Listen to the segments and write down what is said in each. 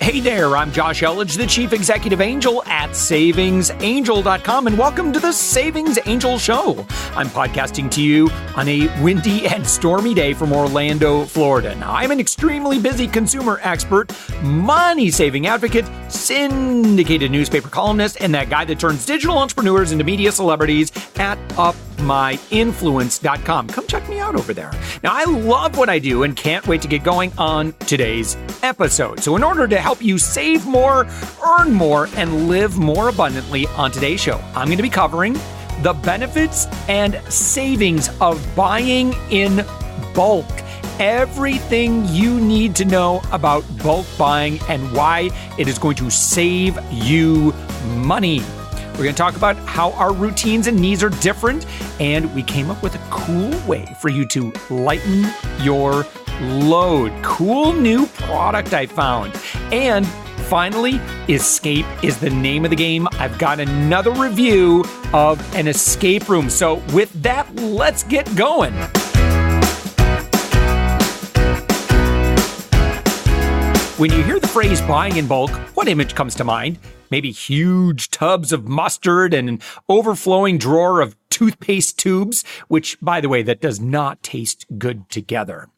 Hey there, I'm Josh Elledge, the Chief Executive Angel at SavingsAngel.com, and welcome to the Savings Angel Show. I'm podcasting to you on a windy and stormy day from Orlando, Florida. Now, I'm an extremely busy consumer expert, money-saving advocate, syndicated newspaper columnist, and that guy that turns digital entrepreneurs into media celebrities at upmyinfluence.com. Come check me out over there. Now, I love what I do and can't wait to get going on today's episode. So in order to help you save more, earn more, and live more abundantly on today's show, I'm going to be covering the benefits and savings of buying in bulk. Everything you need to know about bulk buying and why it is going to save you money. We're going to talk about how our routines and needs are different, and we came up with a cool way for you to lighten your load. Cool new product I found. And finally, escape is the name of the game. I've got another review of an escape room. So with that, let's get going. When you hear the phrase buying in bulk, what image comes to mind? Maybe huge tubs of mustard and an overflowing drawer of toothpaste tubes, which, by the way, that does not taste good together.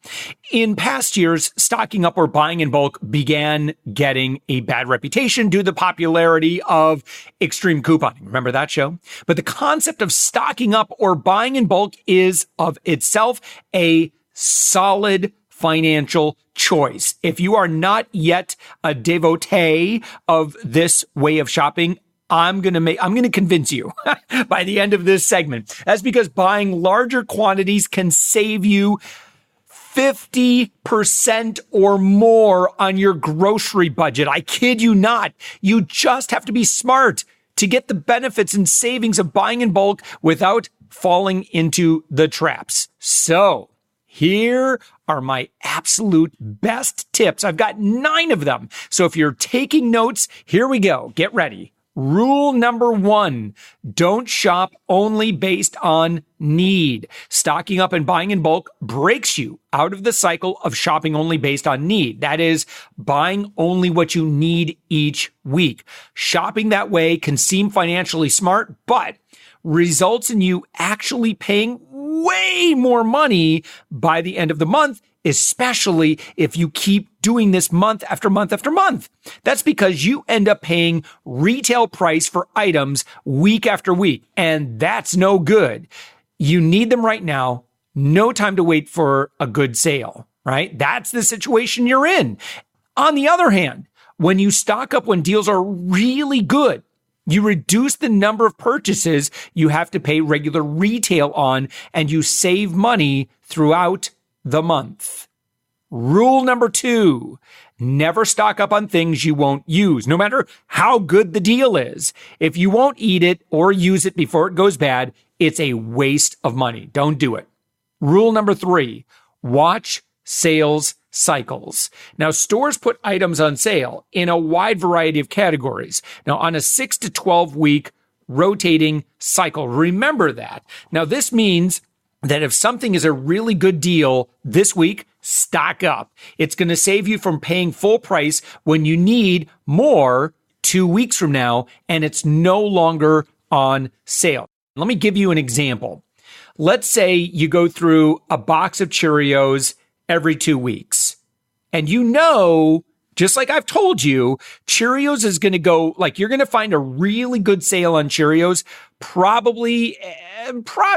In past years, stocking up or buying in bulk began getting a bad reputation due to the popularity of extreme couponing. Remember that show? But the concept of stocking up or buying in bulk is of itself a solid financial choice. If you are not yet a devotee of this way of shopping, I'm going to convince you by the end of this segment. That's because buying larger quantities can save you 50% or more on your grocery budget. I kid you not. You just have to be smart to get the benefits and savings of buying in bulk without falling into the traps. So, here are my absolute best tips. I've got 9 of them. So if you're taking notes, here we go. Get ready. Rule number 1, don't shop only based on need. Stocking up and buying in bulk breaks you out of the cycle of shopping only based on need. That is, buying only what you need each week. Shopping that way can seem financially smart, but results in you actually paying way more money by the end of the month, especially if you keep doing this month after month after month. That's because you end up paying retail price for items week after week, and that's no good. You need them right now. No time to wait for a good sale, right? That's the situation you're in. On the other hand, when you stock up when deals are really good, you reduce the number of purchases you have to pay regular retail on, and you save money throughout the month. Rule number 2, never stock up on things you won't use, no matter how good the deal is. If you won't eat it or use it before it goes bad, it's a waste of money. Don't do it. Rule number 3, watch sales cycles. Now, stores put items on sale in a wide variety of categories. Now, on a 6 to 12 week rotating cycle. Remember that. Now, this means that if something is a really good deal this week, stock up. It's going to save you from paying full price when you need more 2 weeks from now, and it's no longer on sale. Let me give you an example. Let's say you go through a box of Cheerios every 2 weeks. And you know, just like I've told you, Cheerios is going to go, like, you're going to find a really good sale on Cheerios,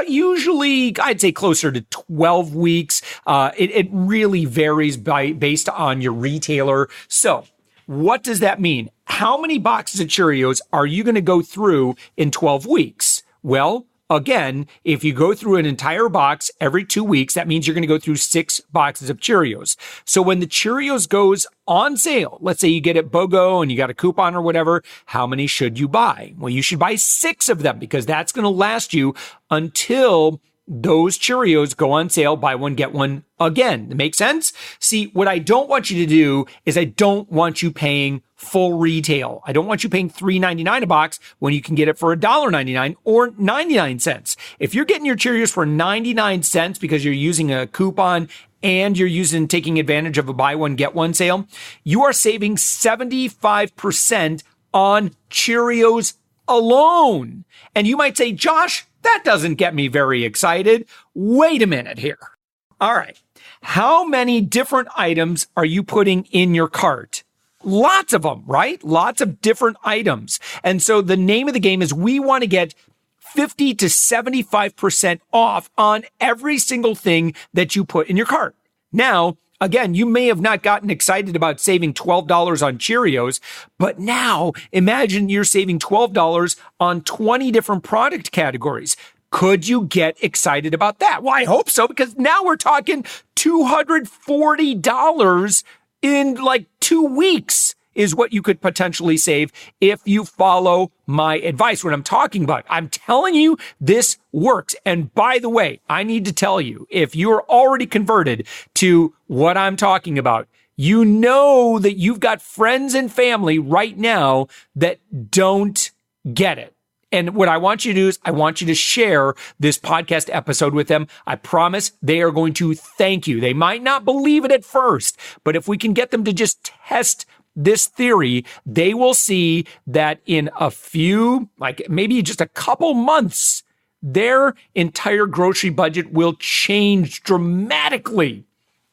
usually, I'd say closer to 12 weeks. It really varies based on your retailer. So what does that mean? How many boxes of Cheerios are you going to go through in 12 weeks? Well, again, if you go through an entire box every 2 weeks, that means you're going to go through 6 boxes of Cheerios. So when the Cheerios goes on sale, let's say you get it BOGO and you got a coupon or whatever, how many should you buy? Well, you should buy 6 of them because that's going to last you until those Cheerios go on sale, buy one, get one again. That makes sense? See, what I don't want you to do is I don't want you paying full retail. I don't want you paying $3.99 a box when you can get it for $1.99 or 99 cents. If you're getting your Cheerios for 99 cents because you're using a coupon and you're taking advantage of a buy one, get one sale, you are saving 75% on Cheerios alone. And you might say, Josh, that doesn't get me very excited. Wait a minute here. All right. How many different items are you putting in your cart? Lots of them, right? Lots of different items. And so the name of the game is we want to get 50 to 75% off on every single thing that you put in your cart. Now, again, you may have not gotten excited about saving $12 on Cheerios, but now imagine you're saving $12 on 20 different product categories. Could you get excited about that? Well, I hope so, because now we're talking $240 in like 2 weeks is what you could potentially save if you follow my advice. What I'm talking about, I'm telling you, this works. And by the way, I need to tell you, if you're already converted to what I'm talking about, you know that you've got friends and family right now that don't get it. And what I want you to do is I want you to share this podcast episode with them. I promise they are going to thank you. They might not believe it at first, but if we can get them to just test this theory, they will see that in a few, like maybe just a couple months, their entire grocery budget will change dramatically.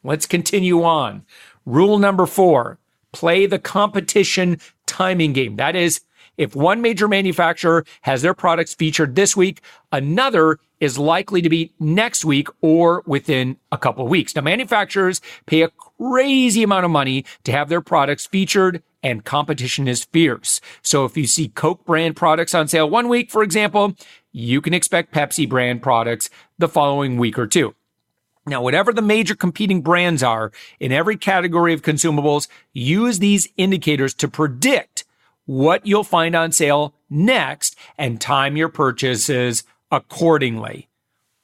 Let's continue on. Rule number 4, play the competition timing game. That is, if one major manufacturer has their products featured this week, another is likely to be next week or within a couple of weeks. Now, manufacturers pay a crazy amount of money to have their products featured, and competition is fierce. So if you see Coke brand products on sale one week, for example, you can expect Pepsi brand products the following week or two. Now, whatever the major competing brands are in every category of consumables, use these indicators to predict what you'll find on sale next and time your purchases accordingly.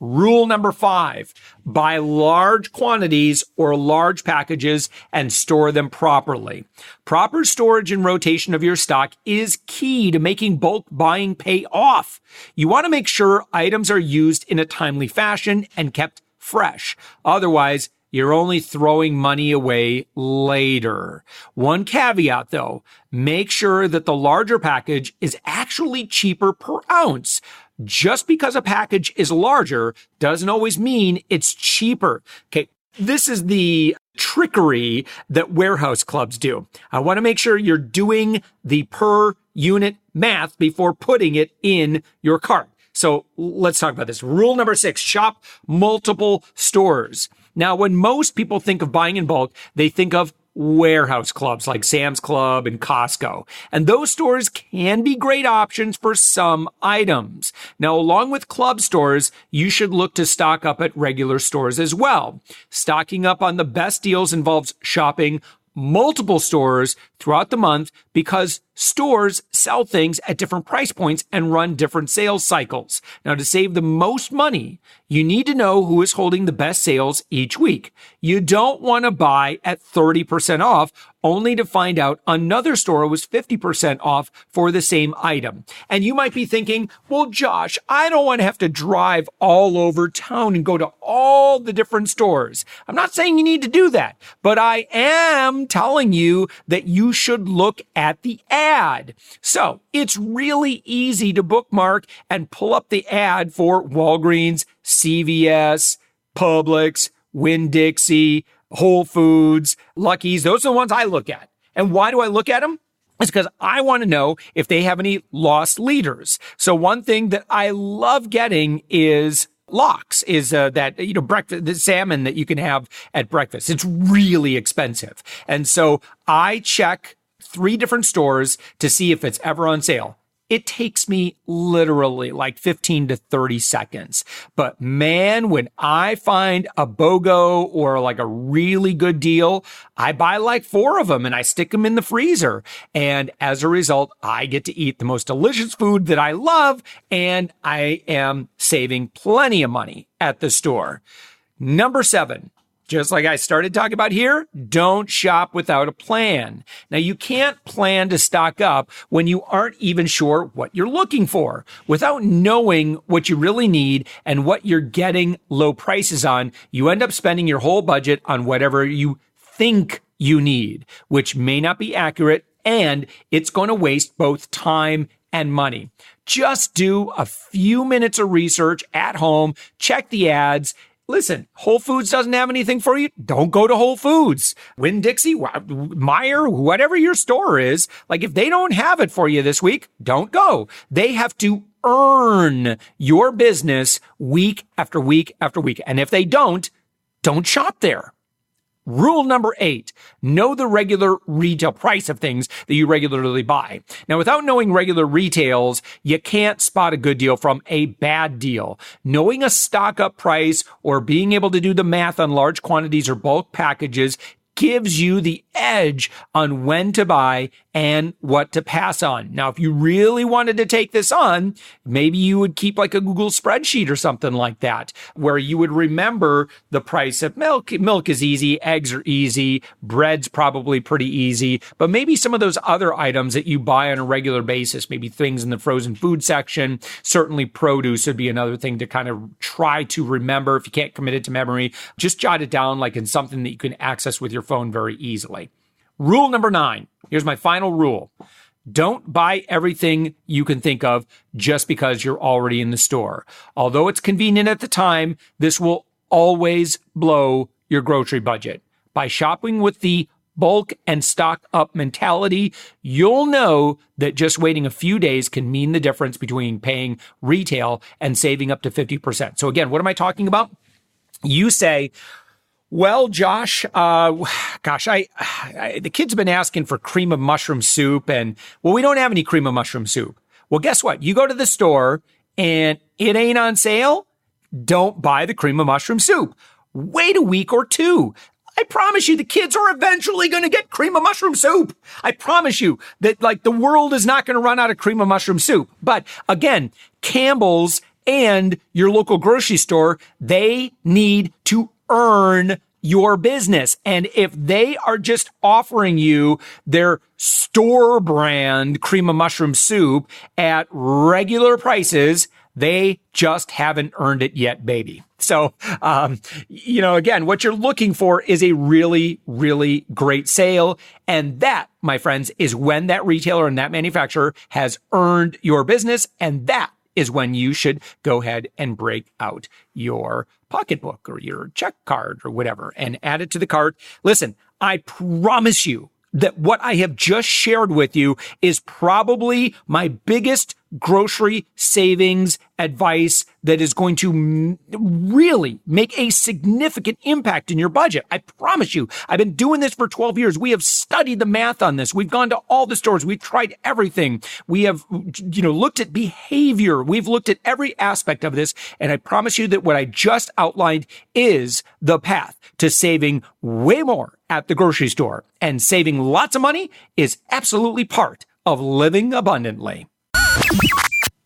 Rule number 5, buy large quantities or large packages and store them properly. Proper storage and rotation of your stock is key to making bulk buying pay off. You want to make sure items are used in a timely fashion and kept fresh. Otherwise, you're only throwing money away later. One caveat though, make sure that the larger package is actually cheaper per ounce. Just because a package is larger doesn't always mean it's cheaper. Okay, this is the trickery that warehouse clubs do. I want to make sure you're doing the per unit math before putting it in your cart. So let's talk about this. Rule number 6, shop multiple stores. Now, when most people think of buying in bulk, they think of warehouse clubs like Sam's Club and Costco. And those stores can be great options for some items. Now, along with club stores, you should look to stock up at regular stores as well. Stocking up on the best deals involves shopping multiple stores throughout the month because stores sell things at different price points and run different sales cycles. Now, to save the most money, you need to know who is holding the best sales each week. You don't want to buy at 30% off only to find out another store was 50% off for the same item. And you might be thinking, well, Josh, I don't want to have to drive all over town and go to all the different stores. I'm not saying you need to do that, but I am telling you that you should look at the ad. So it's really easy to bookmark and pull up the ad for Walgreens, CVS, Publix, Winn-Dixie, Whole Foods, Lucky's. Those are the ones I look at. And why do I look at them? It's because I want to know if they have any lost leaders. So one thing that I love getting is lox, is that, breakfast, the salmon that you can have at breakfast. It's really expensive. And so I check 3 different stores to see if it's ever on sale. It takes me literally like 15 to 30 seconds. But man, when I find a BOGO or like a really good deal, I buy like 4 of them and I stick them in the freezer. And as a result, I get to eat the most delicious food that I love, and I am saving plenty of money at the store. Number 7, just like I started talking about here, don't shop without a plan. Now, you can't plan to stock up when you aren't even sure what you're looking for. Without knowing what you really need and what you're getting low prices on, you end up spending your whole budget on whatever you think you need, which may not be accurate, and it's going to waste both time and money. Just do a few minutes of research at home, check the ads. Listen, Whole Foods doesn't have anything for you. Don't go to Whole Foods. Winn-Dixie, Meijer, whatever your store is, like if they don't have it for you this week, don't go. They have to earn your business week after week after week. And if they don't shop there. Rule number 8, know the regular retail price of things that you regularly buy. Now, without knowing regular retails, you can't spot a good deal from a bad deal. Knowing a stock up price or being able to do the math on large quantities or bulk packages gives you the edge on when to buy and what to pass on. Now, if you really wanted to take this on, maybe you would keep like a Google spreadsheet or something like that, where you would remember the price of milk. Milk is easy. Eggs are easy. Bread's probably pretty easy. But maybe some of those other items that you buy on a regular basis, maybe things in the frozen food section, certainly produce would be another thing to kind of try to remember. If you can't commit it to memory, just jot it down like in something that you can access with your phone very easily. Rule number 9. Here's my final rule. Don't buy everything you can think of just because you're already in the store. Although it's convenient at the time, this will always blow your grocery budget. By shopping with the bulk and stock up mentality, you'll know that just waiting a few days can mean the difference between paying retail and saving up to 50%. So again, what am I talking about? You say, well, Josh, the kids have been asking for cream of mushroom soup and, well, we don't have any cream of mushroom soup. Well, guess what? You go to the store and it ain't on sale. Don't buy the cream of mushroom soup. Wait a week or two. I promise you the kids are eventually going to get cream of mushroom soup. I promise you that like the world is not going to run out of cream of mushroom soup. But again, Campbell's and your local grocery store, they need to earn your business. And if they are just offering you their store brand cream of mushroom soup at regular prices, they just haven't earned it yet, baby. So, again, what you're looking for is a really, really great sale. And that, my friends, is when that retailer and that manufacturer has earned your business. And that is when you should go ahead and break out your pocketbook or your check card or whatever and add it to the cart. Listen, I promise you that what I have just shared with you is probably my biggest grocery savings advice that is going to really make a significant impact in your budget. I promise you. I've been doing this for 12 years. We have studied the math on this. We've gone to all the stores. We've tried everything. We have, looked at behavior. We've looked at every aspect of this. And I promise you that what I just outlined is the path to saving way more at the grocery store. And saving lots of money is absolutely part of living abundantly.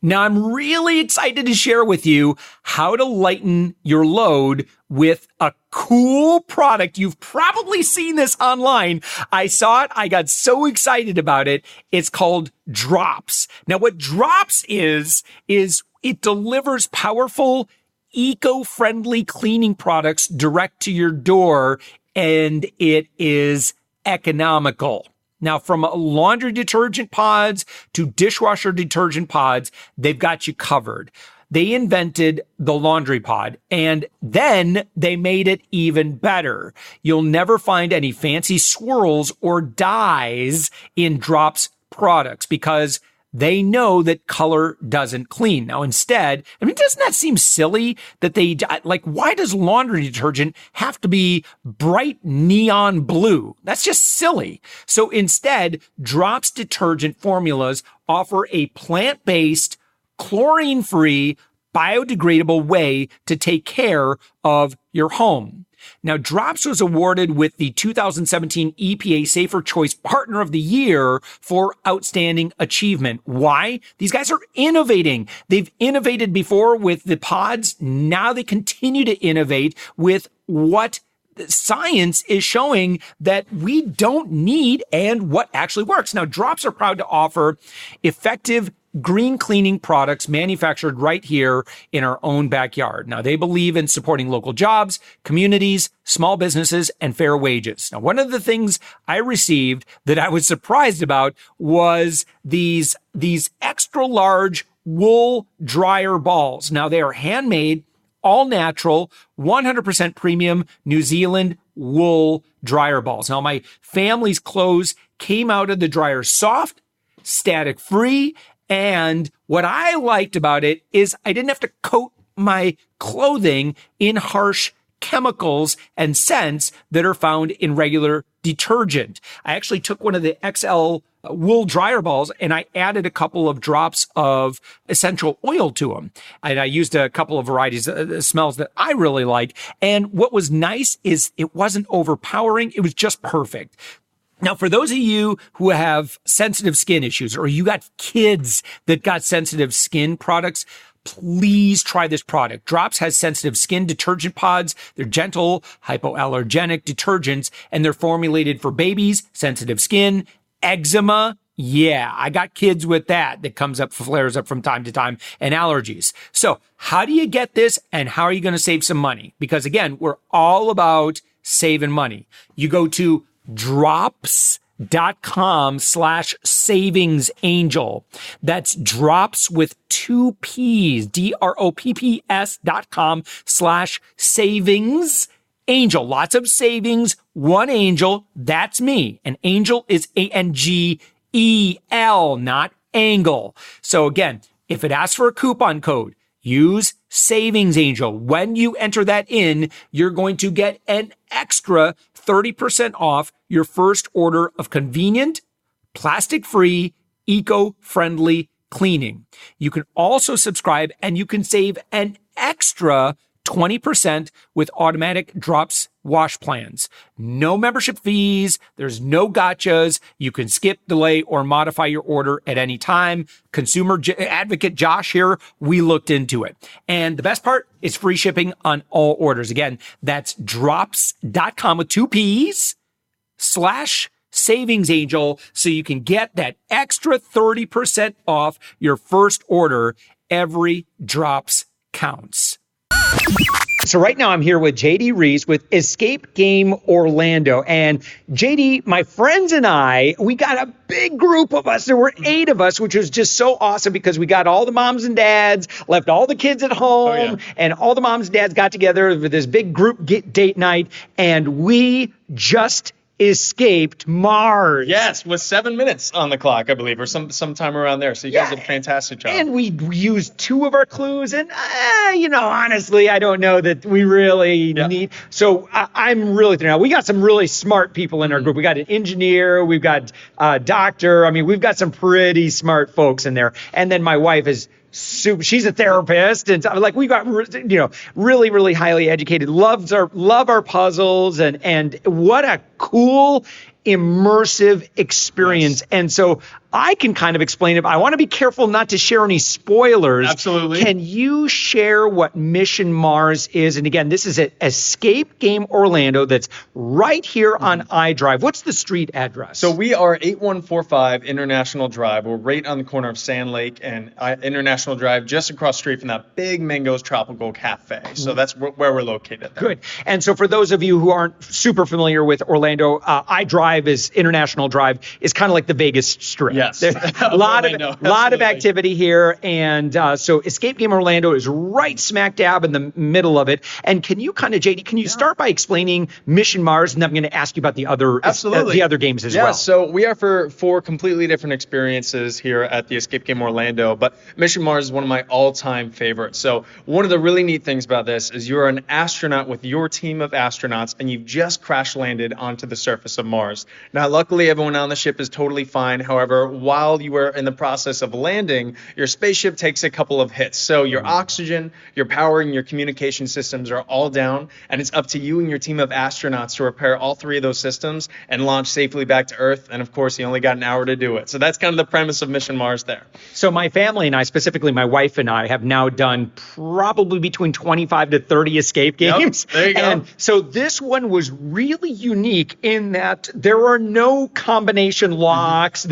Now, I'm really excited to share with you how to lighten your load with a cool product. You've probably seen this online. I saw it. I got so excited about it. It's called Drops. Now, what Drops is it delivers powerful, eco-friendly cleaning products direct to your door, and it is economical. Now, from laundry detergent pods to dishwasher detergent pods, they've got you covered. They invented the laundry pod, and then they made it even better. You'll never find any fancy swirls or dyes in Drops products because they know that color doesn't clean. Now, instead, doesn't that seem silly that why does laundry detergent have to be bright neon blue? That's just silly. So instead, Drops detergent formulas offer a plant-based, chlorine-free, biodegradable way to take care of your home. Now, Drops was awarded with the 2017 EPA Safer Choice Partner of the Year for outstanding achievement. Why? These guys are innovating. They've innovated before with the pods. Now they continue to innovate with what science is showing that we don't need and what actually works. Now, Drops are proud to offer effective green cleaning products manufactured right here in our own backyard. Now, they believe in supporting local jobs, communities, small businesses, and fair wages. Now, one of the things I received that I was surprised about was these extra large wool dryer balls. Now, they are handmade, all natural, 100% premium New Zealand wool dryer balls. Now, my family's clothes came out of the dryer soft, static free, and what I liked about it is I didn't have to coat my clothing in harsh chemicals and scents that are found in regular detergent. I actually took one of the XL wool dryer balls and I added a couple of drops of essential oil to them. And I used a couple of varieties of smells that I really like. And what was nice is it wasn't overpowering. It was just perfect. Now, for those of you who have sensitive skin issues or you got kids that got sensitive skin products, please try this product. Drops has sensitive skin detergent pods. They're gentle, hypoallergenic detergents, and they're formulated for babies, sensitive skin, eczema. Yeah, I got kids with that flares up from time to time, and allergies. So how do you get this and how are you going to save some money? Because again, we're all about saving money. You go to drops.com/savingsangel. That's drops with 2 P's, DROPPS.com/savings angel. Lots of savings, one angel. That's me. And angel is ANGEL, not angle. So again, if it asks for a coupon code, use Savings Angel. When you enter that in, you're going to get an extra 30% off your first order of convenient, plastic-free, eco-friendly cleaning. You can also subscribe and you can save an extra 20% with automatic Drops wash plans. No membership fees. There's no gotchas. You can skip, delay, or modify your order at any time. Consumer advocate Josh here, we looked into it. And the best part is free shipping on all orders. Again, that's drops.com with 2 P's /Savings Angel. So you can get that extra 30% off your first order. Every Drops counts. So right now I'm here with JD Reese with Escape Game Orlando. And JD, my friends and I, we got a big group of us. There were 8 of us, which was just so awesome because we got all the moms and dads, left all the kids at home, and all the moms and dads got together for this big group date night. And we just escaped Mars. Yes, with 7 minutes on the clock, I believe, or sometime around there. So you guys did a fantastic job. And we used 2 of our clues, and honestly, I don't know that we really need. So I'm really thinking. We got some really smart people in our group. We got an engineer, we've got a doctor. I mean, we've got some pretty smart folks in there. And then my wife is she's a therapist, and like we got really, really highly educated. Love our puzzles, and what a cool immersive experience. Yes. And so I can kind of explain it. I want to be careful not to share any spoilers. Absolutely. Can you share what Mission Mars is? And again, this is at Escape Game Orlando that's right here on iDrive. What's the street address? So we are 8145 International Drive. We're right on the corner of Sand Lake and International Drive, just across the street from that big Mango's Tropical Cafe. So that's where we're located there. Good. And so for those of you who aren't super familiar with Orlando, iDrive is International Drive is kind of like the Vegas Strip. Yes. There's a lot of activity here. And so Escape Game Orlando is right smack dab in the middle of it. And can you kind of, JD, can you start by explaining Mission Mars? And then I'm going to ask you about the other games as well. So we are for 4 completely different experiences here at the Escape Game Orlando. But Mission Mars is one of my all-time favorites. So one of the really neat things about this is you're an astronaut with your team of astronauts, and you've just crash landed onto the surface of Mars. Now, luckily, everyone on the ship is totally fine. However, while you were in the process of landing, your spaceship takes a couple of hits. So your oxygen, your power, and your communication systems are all down, and it's up to you and your team of astronauts to repair all 3 of those systems and launch safely back to Earth. And of course, you only got an hour to do it. So that's kind of the premise of Mission Mars there. So my family and I, specifically specifically my wife and I, have now done probably between 25 to 30 escape games. Yep, there you go. And so this one was really unique in that there are no combination locks.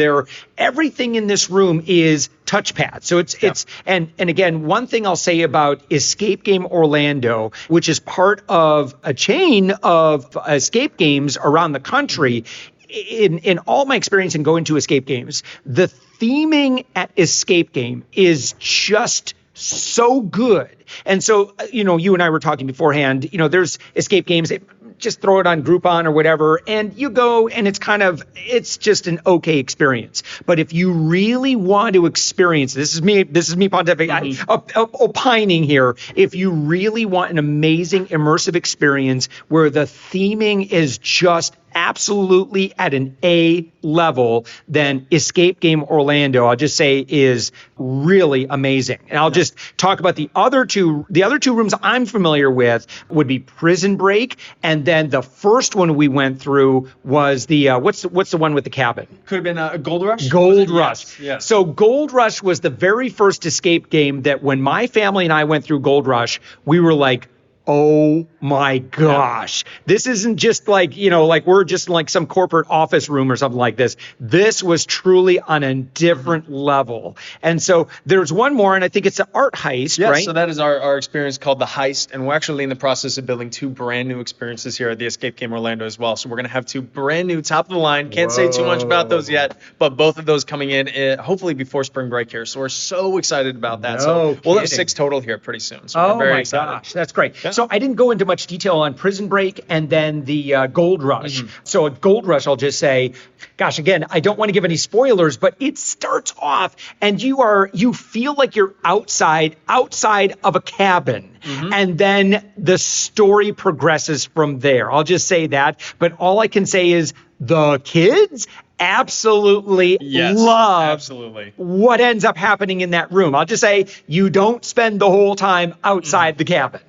Everything in this room is touchpad. So it's and again, one thing I'll say about Escape Game Orlando, which is part of a chain of escape games around the country, in all my experience in going to escape games, the theming at Escape Game is just so good. And so, you and I were talking beforehand, there's escape games, just throw it on Groupon or whatever, and you go, and it's just an okay experience. But if you really want to experience, this is me pontificating, opining here, if you really want an amazing immersive experience where the theming is just absolutely at an A level, then Escape Game Orlando, I'll just say, is really amazing. And I'll just talk about the other two rooms I'm familiar with would be Prison Break, and then the first one we went through was the what's the one with the cabin? Could have been Gold Rush. Gold Rush. Yes. So Gold Rush was the very first escape game that when my family and I went through Gold Rush, we were like, oh my gosh, this isn't just like, like we're just like some corporate office room or something like this. This was truly on a different level. And so there's one more, and I think it's an art heist, right? So that is our experience called The Heist. And we're actually in the process of building 2 brand new experiences here at the Escape Game Orlando as well. So we're going to have 2 brand new top of the line. Can't say too much about those yet, but both of those coming in hopefully before spring break here. So we're so excited about that. We'll have 6 total here pretty soon. So we're very excited. Gosh, that's great. Yeah. So I didn't go into much detail on Prison Break and then the Gold Rush. So at Gold Rush, I'll just say, gosh, again, I don't want to give any spoilers, but it starts off and you feel like you're outside of a cabin. And then the story progresses from there. I'll just say that. But all I can say is the kids absolutely love what ends up happening in that room. I'll just say you don't spend the whole time outside the cabin.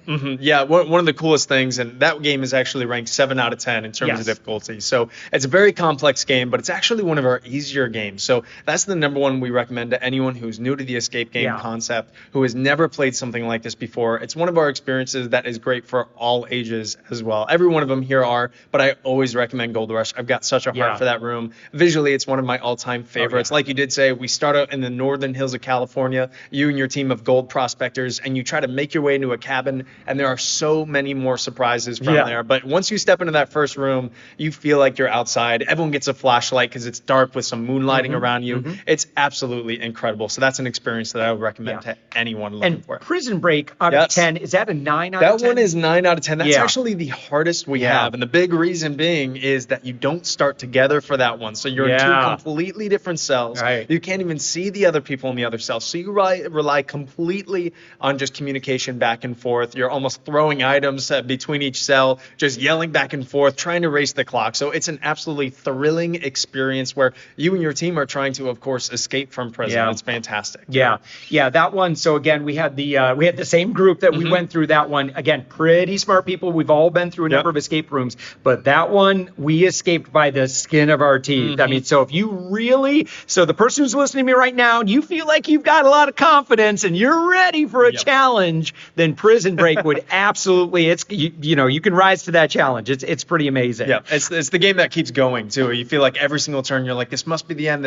Yeah, one of the coolest things, and that game is actually ranked 7 out of 10 in terms of difficulty. So it's a very complex game, but it's actually one of our easier games. So that's the number one we recommend to anyone who's new to the escape game concept, who has never played something like this before. It's one of our experiences that is great for all ages as well. Every one of them here are, but I always recommend Gold Rush. I've got such a heart for that room. Visually, it's one of my all-time favorites. Like you did say, we start out in the northern hills of California, you and your team of gold prospectors, and you try to make your way into a cabin, and there are so many more surprises from there. But once you step into that first room, you feel like you're outside. Everyone gets a flashlight because it's dark with some moonlighting around you. It's absolutely incredible. So that's an experience that I would recommend to anyone looking for it. Prison Break out of 10, is that a 9 out of 10? That one is 9 out of 10. That's actually the hardest we have. And the big reason being is that you don't start together for that one. So you're in 2 completely different cells. You can't even see the other people in the other cells. So you rely completely on just communication back and forth. You're almost throwing items between each cell, just yelling back and forth, trying to race the clock. So it's an absolutely thrilling experience where you and your team are trying to, of course, escape from prison. It's fantastic. That one. So again, we had the same group that we went through that one. Again, pretty smart people. We've all been through a number of escape rooms, but that one we escaped by the skin of our teeth. I mean, so if you the person who's listening to me right now, you feel like you've got a lot of confidence and you're ready for a challenge, then Prison Break would absolutely, you can rise to that challenge. It's pretty amazing. Yeah, it's the game that keeps going too. You feel like every single turn you're like, this must be the end,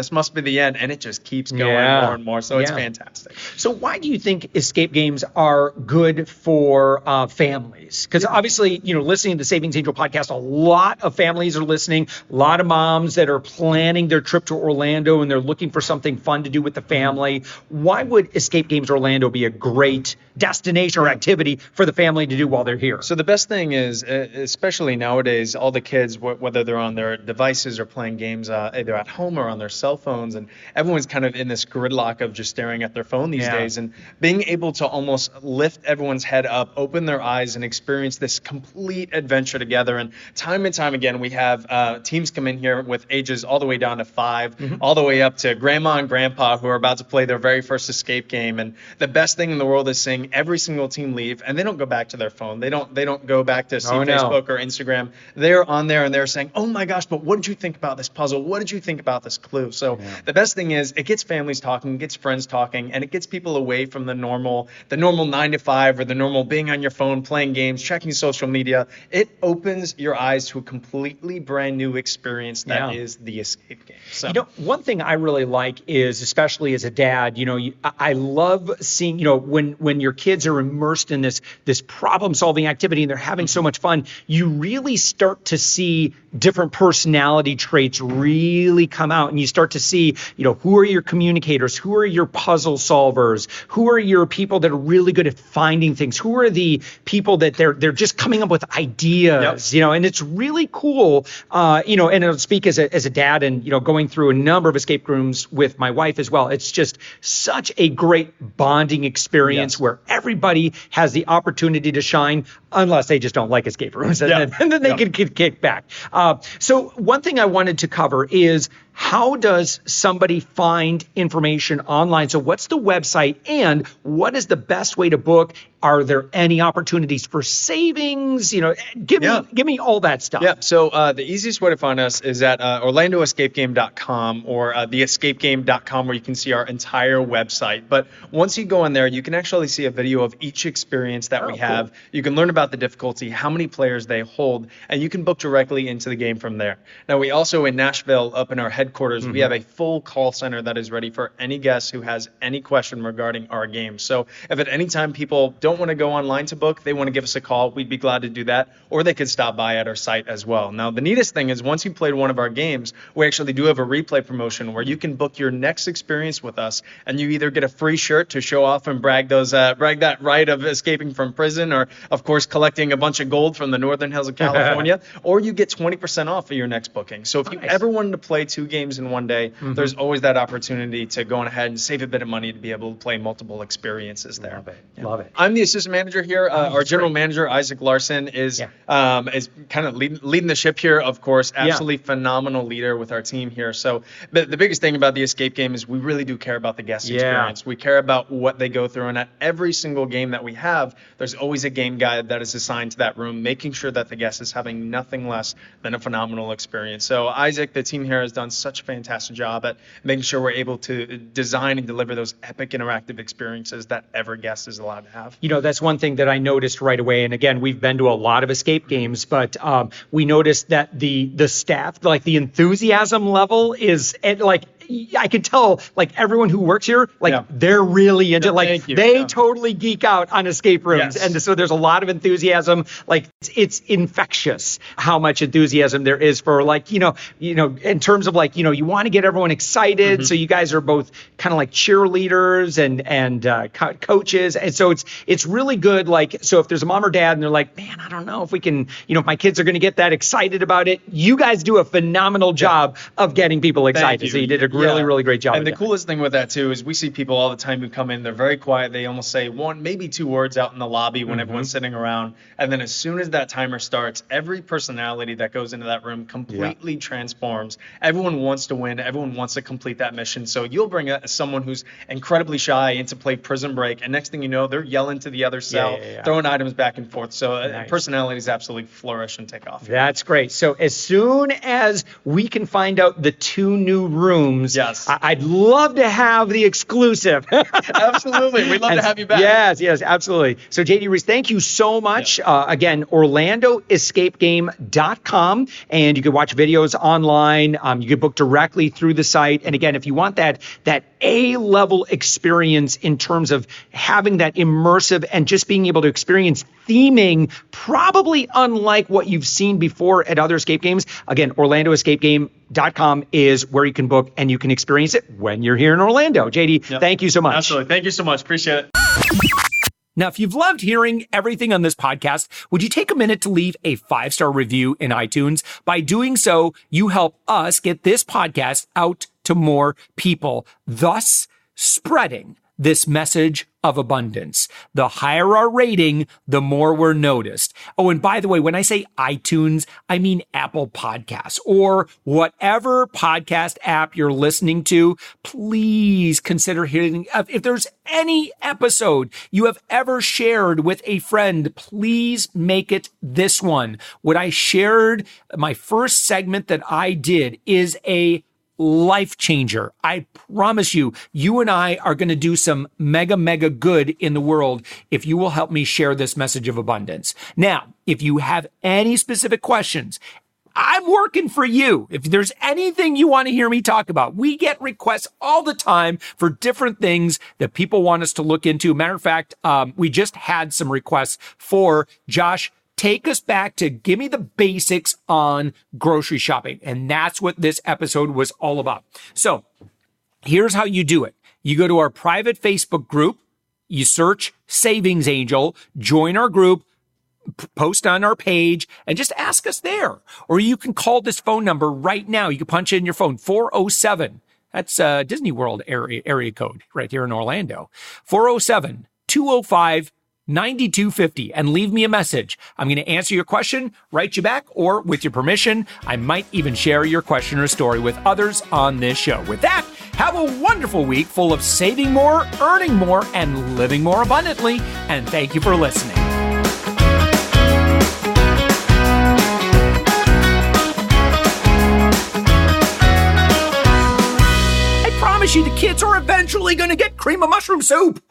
and it just keeps going more and more. So it's fantastic. So why do you think escape games are good for families? Because obviously, listening to the Savings Angel podcast, a lot of families are listening, a lot of moms that are planning their trip to Orlando and they're looking for something fun to do with the family. Why would Escape Games Orlando be a great destination or activity for the family to do while they're here? So the best thing is, especially nowadays, all the kids, whether they're on their devices or playing games either at home or on their cell phones, and everyone's kind of in this gridlock of just staring at their phone these days, and being able to almost lift everyone's head up, open their eyes, and experience this complete adventure together. And time again, we have teams come in here with ages all the way down to 5, all the way up to grandma and grandpa who are about to play their very first escape game. And the best thing in the world is seeing every single team leave, and they don't go back to their phone. They don't go back to see Facebook or Instagram. They're on there and they're saying, "Oh my gosh, but what did you think about this puzzle? What did you think about this clue?" So the best thing is it gets families talking, it gets friends talking, and it gets people away from the normal 9 to 5 or the normal being on your phone, playing games, checking social media. It opens your eyes to a completely brand new experience that is the escape game. So, one thing I really like is, especially as a dad, I love seeing, when your kids are immersed in this problem solving activity and they're having so much fun, you really start to see different personality traits really come out, and you start to see, who are your communicators, who are your puzzle solvers, who are your people that are really good at finding things, who are the people that they're just coming up with ideas, and it's really cool, and I'll speak as a dad and, going through a number of escape rooms with my wife as well. It's just such a great bonding experience where everybody has the opportunity to shine, unless they just don't like escape rooms, and then they can get kicked back. So one thing I wanted to cover is, how does somebody find information online? So what's the website, and what is the best way to book? Are there any opportunities for savings? Give me all that stuff. Yeah. So the easiest way to find us is at orlandoescapegame.com or theescapegame.com, where you can see our entire website. But once you go in there, you can actually see a video of each experience that we have. Cool. You can learn about the difficulty, how many players they hold, and you can book directly into the game from there. Now, we also, in Nashville, up in our headquarters, we have a full call center that is ready for any guest who has any question regarding our game. So if at any time people don't want to go online to book, they want to give us a call, we'd be glad to do that, or they could stop by at our site as well. Now, the neatest thing is, once you played one of our games, we actually do have a replay promotion where you can book your next experience with us, and you either get a free shirt to show off and brag that right of escaping from prison, or of course collecting a bunch of gold from the northern hills of California, or you get 20% off of your next booking. So if you ever wanted to play 2 games in one day, there's always that opportunity to go on ahead and save a bit of money to be able to play multiple experiences there. Love it. I'm the assistant manager here. Our general manager, Isaac Larson, is kind of leading the ship here, of course. Absolutely phenomenal leader with our team here. So the biggest thing about the escape game is we really do care about the guest experience. We care about what they go through. And at every single game that we have, there's always a game guide that is assigned to that room, making sure that the guest is having nothing less than a phenomenal experience. So Isaac, the team here, has done such a fantastic job at making sure we're able to design and deliver those epic interactive experiences that every guest is allowed to have. That's one thing that I noticed right away. And again, we've been to a lot of escape games, but we noticed that the staff, like the enthusiasm level is I could tell, everyone who works here, they're really into they totally geek out on escape rooms. And so there's a lot of enthusiasm. It's infectious how much enthusiasm there is for in terms of you want to get everyone excited. So you guys are both kind of like cheerleaders and coaches. And so it's really good. So if there's a mom or dad and they're like, man, I don't know if we can, if my kids are going to get that excited about it, you guys do a phenomenal job of getting people excited. So you did a really great job. And the coolest thing with that too is we see people all the time who come in, they're very quiet. They almost say 1, maybe 2 words out in the lobby when everyone's sitting around. And then as soon as that timer starts, every personality that goes into that room completely transforms. Everyone wants to win. Everyone wants to complete that mission. So you'll bring someone who's incredibly shy in to play Prison Break, and next thing you know, they're yelling to the other cell, throwing items back and forth. So personalities absolutely flourish and take off. That's great. So as soon as we can find out the 2 new rooms, I'd love to have the exclusive. Absolutely. We'd love to have you back. Yes, absolutely. So JD Reese, thank you so much. Again, OrlandoEscapeGame.com, and you can watch videos online. You can book directly through the site. And again, if you want that A-level experience in terms of having that immersive and just being able to experience theming, probably unlike what you've seen before at other escape games, again, OrlandoEscapeGame.com is where you can book and you can experience it when you're here in Orlando. JD, thank you so much. Absolutely. Thank you so much. Appreciate it. Now, if you've loved hearing everything on this podcast, would you take a minute to leave a 5-star review in iTunes? By doing so, you help us get this podcast out to more people, thus spreading this message of abundance. The higher our rating, the more we're noticed. Oh, and by the way, when I say iTunes, I mean Apple Podcasts or whatever podcast app you're listening to. Please consider hitting, if there's any episode you have ever shared with a friend, please make it this one. What I shared, my first segment that I did is a life changer. I promise you, you and I are going to do some mega good in the world if you will help me share this message of abundance. Now, if you have any specific questions, I'm working for you. If there's anything you want to hear me talk about, we get requests all the time for different things that people want us to look into. Matter of fact, we just had some requests for Josh, take us back to give me the basics on grocery shopping. And that's what this episode was all about. So here's how you do it. You go to our private Facebook group, you search Savings Angel, join our group, post on our page, and just ask us there. Or you can call this phone number right now. You can punch in your phone, 407. That's Disney World area code right here in Orlando. 407-205-9250 and leave me a message. I'm going to answer your question, write you back, or with your permission, I might even share your question or story with others on this show. With that, have a wonderful week full of saving more, earning more, and living more abundantly. And thank you for listening. I promise you the kids are eventually going to get cream of mushroom soup.